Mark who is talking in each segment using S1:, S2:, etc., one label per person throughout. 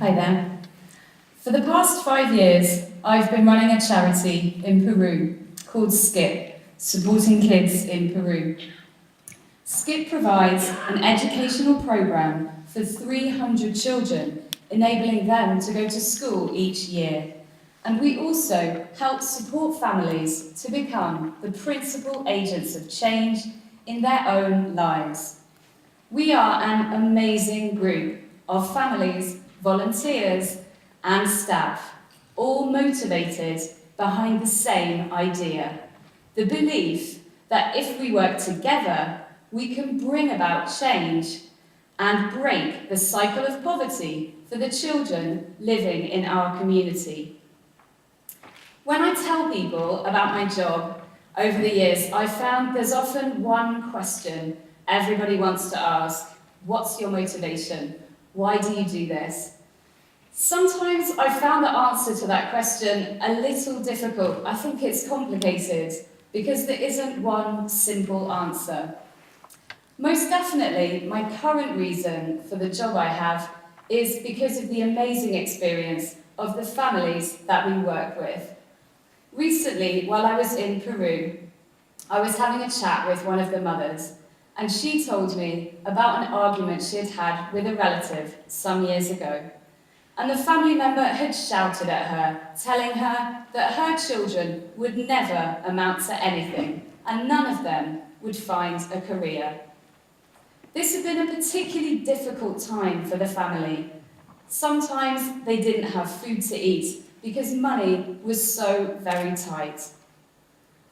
S1: Hi there. For the past 5 years, I've been running a charity in Peru called SKIP, supporting kids in Peru. SKIP provides an educational program for 300 children, enabling them to go to school each year. And we also help support families to become the principal agents of change in their own lives. We are an amazing group of families, volunteers, and staff, all motivated behind the same idea, the belief that if we work together, we can bring about change and break the cycle of poverty for the children living in our community. When I tell people about my job over the years, I've found there's often one question everybody wants to ask: what's your motivation? Why do you do this? Sometimes I've found the answer to that question a little difficult. I think it's complicated because there isn't one simple answer. Most definitely, my current reason for the job I have is because of the amazing experience of the families that we work with. Recently, while I was in Peru, I was having a chat with one of the mothers, and she told me about an argument she had had with a relative some years ago. And the family member had shouted at her, telling her that her children would never amount to anything, and none of them would find a career. This had been a particularly difficult time for the family. Sometimes they didn't have food to eat because money was so very tight.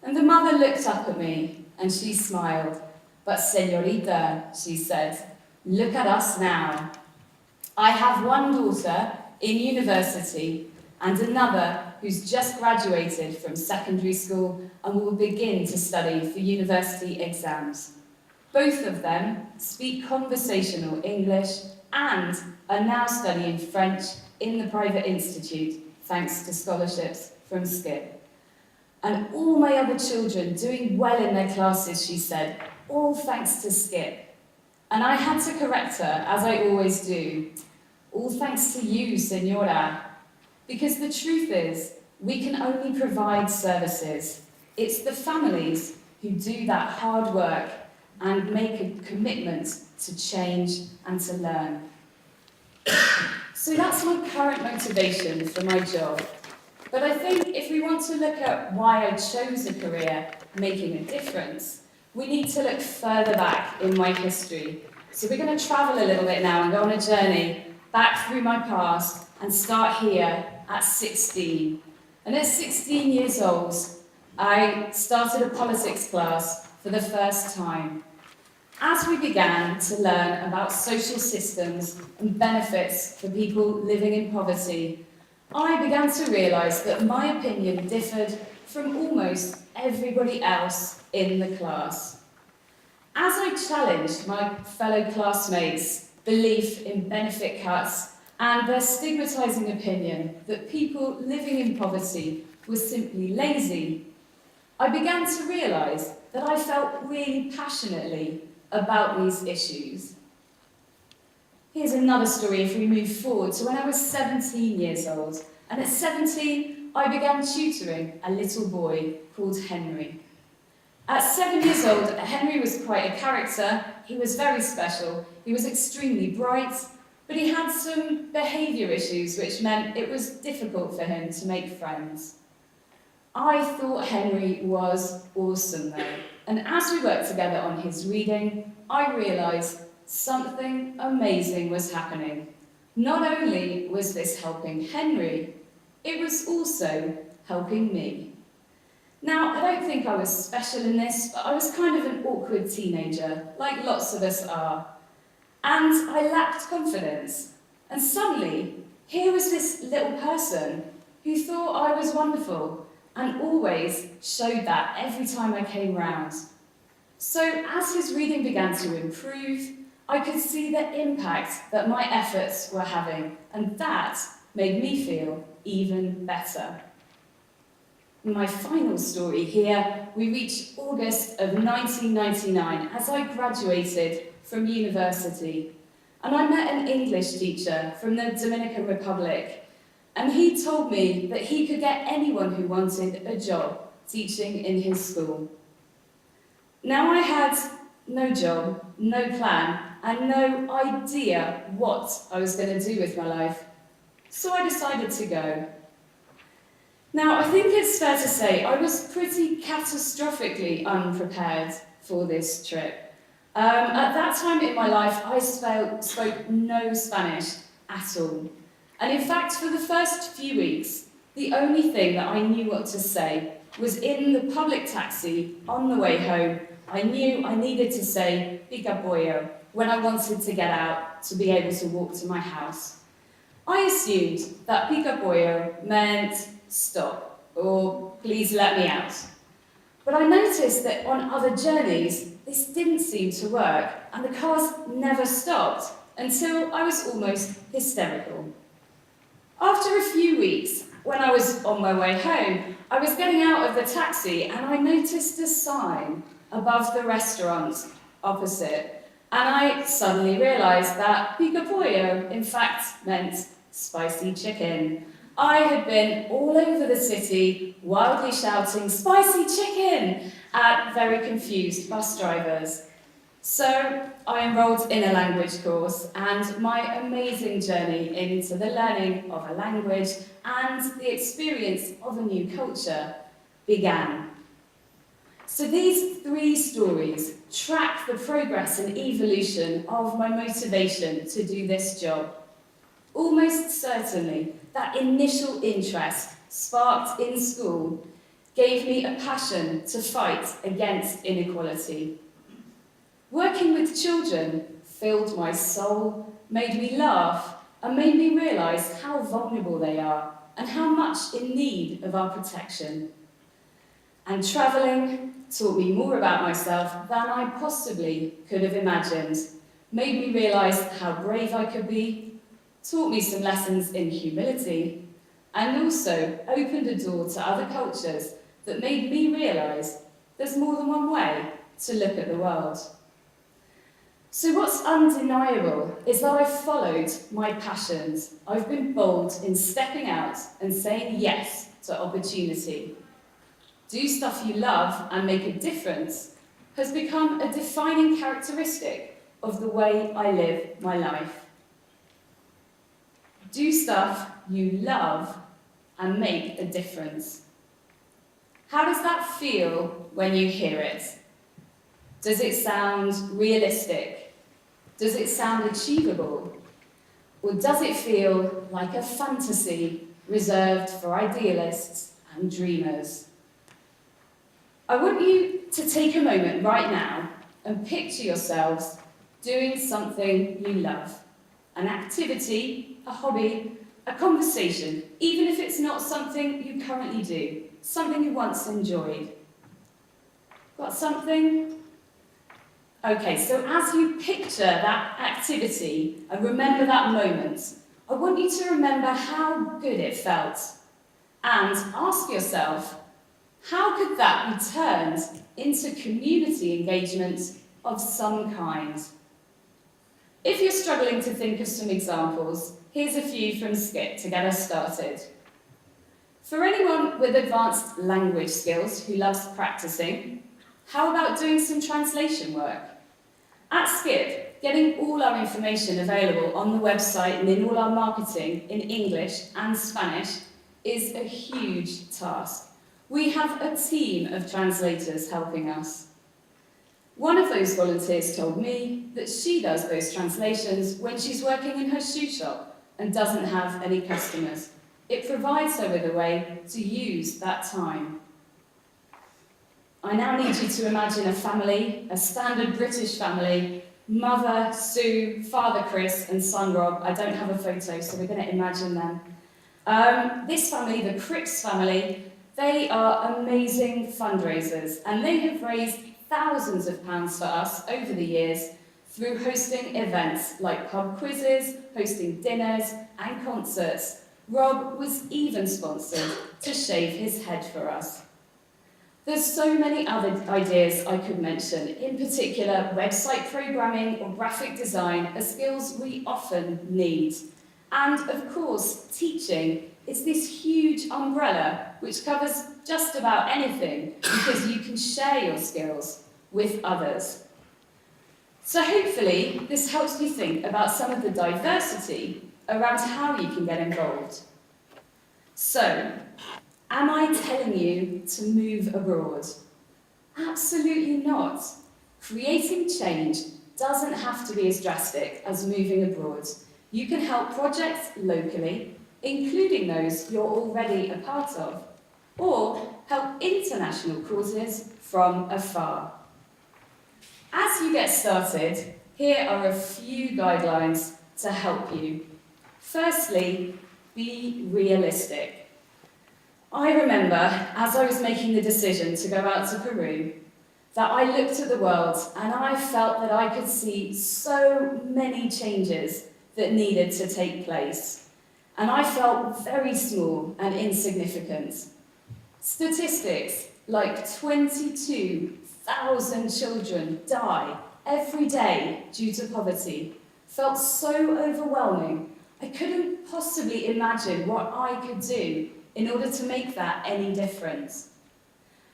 S1: And the mother looked up at me and she smiled. "But señorita," she said, "look at us now. I have one daughter in university and another who's just graduated from secondary school and will begin to study for university exams. Both of them speak conversational English and are now studying French in the private institute, thanks to scholarships from SKIP. And all my other children doing well in their classes," she said, "all thanks to SKIP." And I had to correct her, as I always do. "All thanks to you, Senora." Because the truth is, we can only provide services. It's the families who do that hard work and make a commitment to change and to learn. So that's my current motivation for my job. But I think if we want to look at why I chose a career making a difference, we need to look further back in my history. So we're going to travel a little bit now and go on a journey back through my past and start here at 16. And at 16 years old, I started a politics class for the first time. As we began to learn about social systems and benefits for people living in poverty, I began to realise that my opinion differed from almost everybody else in the class. As I challenged my fellow classmates' belief in benefit cuts and their stigmatising opinion that people living in poverty were simply lazy, I began to realise that I felt really passionately about these issues. Here's another story if we move forward to when I was 17 years old, and at 17 I began tutoring a little boy called Henry. At 7 years old, Henry was quite a character. He was very special. He was extremely bright, but he had some behaviour issues which meant it was difficult for him to make friends. I thought Henry was awesome though, and as we worked together on his reading, I realised something amazing was happening. Not only was this helping Henry, it was also helping me. Now, I don't think I was special in this, but I was kind of an awkward teenager, like lots of us are. And I lacked confidence. And suddenly, here was this little person who thought I was wonderful and always showed that every time I came round. So as his reading began to improve, I could see the impact that my efforts were having, and that made me feel even better. In my final story here, we reach August of 1999 as I graduated from university. and I met an English teacher from the Dominican Republic, and he told me that he could get anyone who wanted a job teaching in his school. Now I had no job, no plan, and no idea what I was going to do with my life, so I decided to go. Now, I think it's fair to say I was pretty catastrophically unprepared for this trip. At that time in my life, I spoke no Spanish at all. And in fact, for the first few weeks, the only thing that I knew what to say was in the public taxi on the way home. I knew I needed to say "pica pollo" when I wanted to get out to be able to walk to my house. I assumed that "pica pollo" meant stop, or please let me out. But I noticed that on other journeys, this didn't seem to work, and the cars never stopped until I was almost hysterical. After a few weeks, when I was on my way home, I was getting out of the taxi and I noticed a sign above the restaurant opposite, and I suddenly realised that "pica pollo" in fact meant spicy chicken. I had been all over the city, wildly shouting "spicy chicken" at very confused bus drivers. So I enrolled in a language course, and my amazing journey into the learning of a language and the experience of a new culture began. So these 3 stories track the progress and evolution of my motivation to do this job. Almost certainly, that initial interest sparked in school gave me a passion to fight against inequality. Working with children filled my soul, made me laugh, and made me realise how vulnerable they are and how much in need of our protection. And travelling taught me more about myself than I possibly could have imagined, made me realise how brave I could be, taught me some lessons in humility, and also opened a door to other cultures that made me realise there's more than one way to look at the world. So what's undeniable is that I've followed my passions. I've been bold in stepping out and saying yes to opportunity. Do stuff you love and make a difference has become a defining characteristic of the way I live my life. Do stuff you love and make a difference. How does that feel when you hear it? Does it sound realistic? Does it sound achievable? Or does it feel like a fantasy reserved for idealists and dreamers? I want you to take a moment right now and picture yourselves doing something you love. An activity, a hobby, a conversation, even if it's not something you currently do, something you once enjoyed. Got something? Okay, so as you picture that activity and remember that moment, I want you to remember how good it felt and ask yourself, how could that be turned into community engagement of some kind? If you're struggling to think of some examples, here's a few from Skip to get us started. For anyone with advanced language skills who loves practicing, how about doing some translation work? At Skip, getting all our information available on the website and in all our marketing in English and Spanish is a huge task. We have a team of translators helping us. One of those volunteers told me that she does those translations when she's working in her shoe shop and doesn't have any customers. It provides her with a way to use that time. I now need you to imagine a family, a standard British family, mother, Sue, father, Chris, and son, Rob. I don't have a photo, so we're going to imagine them. This family, the Cripps family, they are amazing fundraisers, and they have raised thousands of pounds for us over the years through hosting events like pub quizzes, hosting dinners, and concerts. Rob was even sponsored to shave his head for us. There's so many other ideas I could mention. In particular, website programming or graphic design are skills we often need. And of course, teaching is this huge umbrella which covers just about anything because you can share your skills with others. So hopefully, this helps you think about some of the diversity around how you can get involved. So, am I telling you to move abroad? Absolutely not. Creating change doesn't have to be as drastic as moving abroad. You can help projects locally, including those you're already a part of, or help international causes from afar. As you get started, here are a few guidelines to help you. Firstly, be realistic. I remember, as I was making the decision to go out to Peru, that I looked at the world and I felt that I could see so many changes that needed to take place. And I felt very small and insignificant. Statistics like 22,000 children die every day due to poverty felt so overwhelming. I couldn't possibly imagine what I could do in order to make that any difference.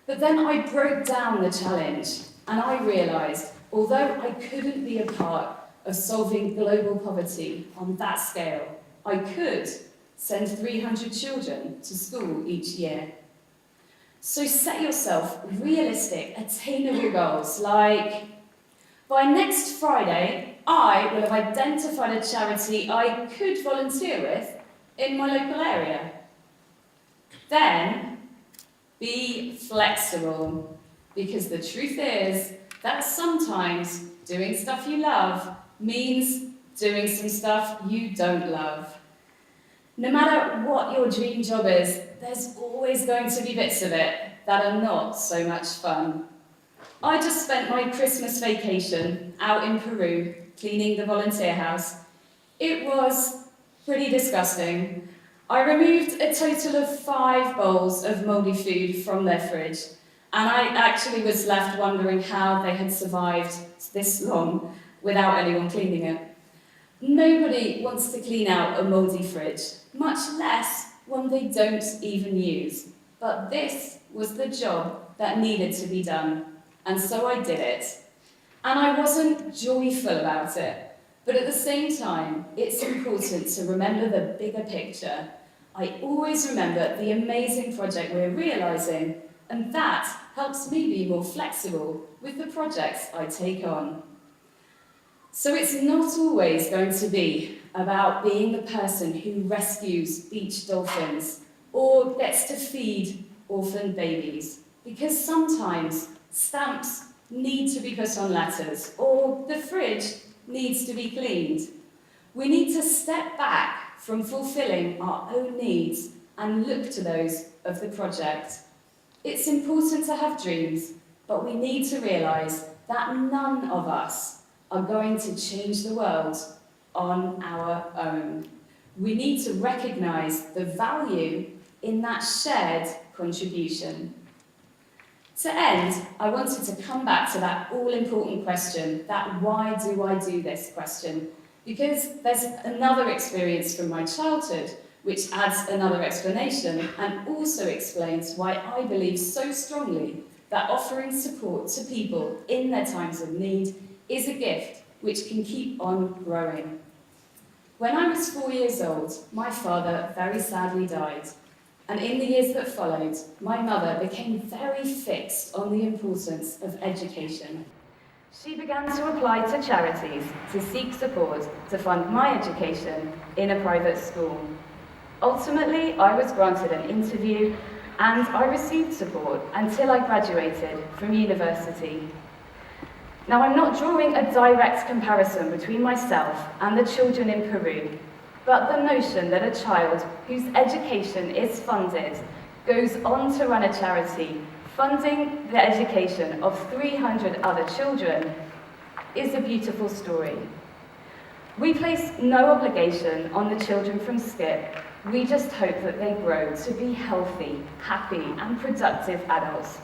S1: But then I broke down the challenge and I realised, although I couldn't be a part of solving global poverty on that scale, I could send 300 children to school each year. So set yourself realistic, attainable goals like, by next Friday, I will have identified a charity I could volunteer with in my local area. Then, be flexible, because the truth is that sometimes doing stuff you love means doing some stuff you don't love. No matter what your dream job is, there's always going to be bits of it that are not so much fun. I just spent my Christmas vacation out in Peru cleaning the volunteer house. It was pretty disgusting. I removed a total of 5 bowls of mouldy food from their fridge, and I actually was left wondering how they had survived this long without anyone cleaning it. Nobody wants to clean out a mouldy fridge, much less one they don't even use. But this was the job that needed to be done, and so I did it. And I wasn't joyful about it, but at the same time, it's important to remember the bigger picture. I always remember the amazing project we're realising, and that helps me be more flexible with the projects I take on. So it's not always going to be about being the person who rescues beach dolphins or gets to feed orphan babies, because sometimes stamps need to be put on letters or the fridge needs to be cleaned. We need to step back from fulfilling our own needs and look to those of the project. It's important to have dreams, but we need to realise that none of us are going to change the world on our own. We need to recognise the value in that shared contribution. To end, I wanted to come back to that all-important question, that why do I do this question, because there's another experience from my childhood which adds another explanation and also explains why I believe so strongly that offering support to people in their times of need is a gift which can keep on growing. When I was 4 years old, my father very sadly died. And in the years that followed, my mother became very fixed on the importance of education. She began to apply to charities to seek support to fund my education in a private school. Ultimately, I was granted an interview and I received support until I graduated from university. Now, I'm not drawing a direct comparison between myself and the children in Peru, but the notion that a child whose education is funded goes on to run a charity funding the education of 300 other children is a beautiful story. We place no obligation on the children from SKIP. We just hope that they grow to be healthy, happy, and productive adults.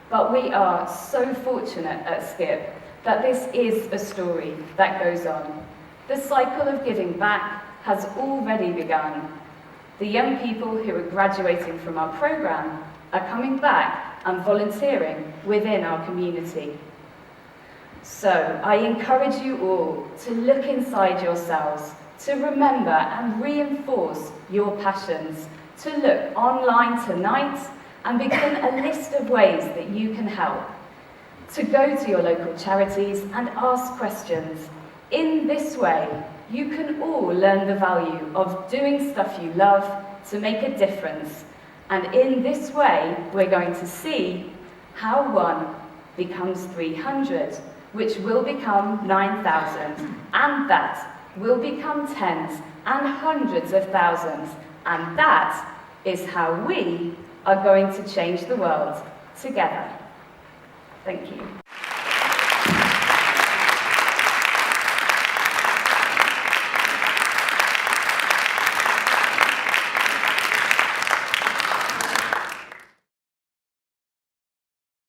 S1: But we are so fortunate at Skip that this is a story that goes on. The cycle of giving back has already begun. The young people who are graduating from our programme are coming back and volunteering within our community. So I encourage you all to look inside yourselves, to remember and reinforce your passions, to look online tonight and begin a list of ways that you can help, to go to your local charities and ask questions. In this way, you can all learn the value of doing stuff you love to make a difference. And in this way, we're going to see how 1 becomes 300, which will become 9,000, and that will become tens and hundreds of thousands. And that is how we are going to change the world together. Thank you.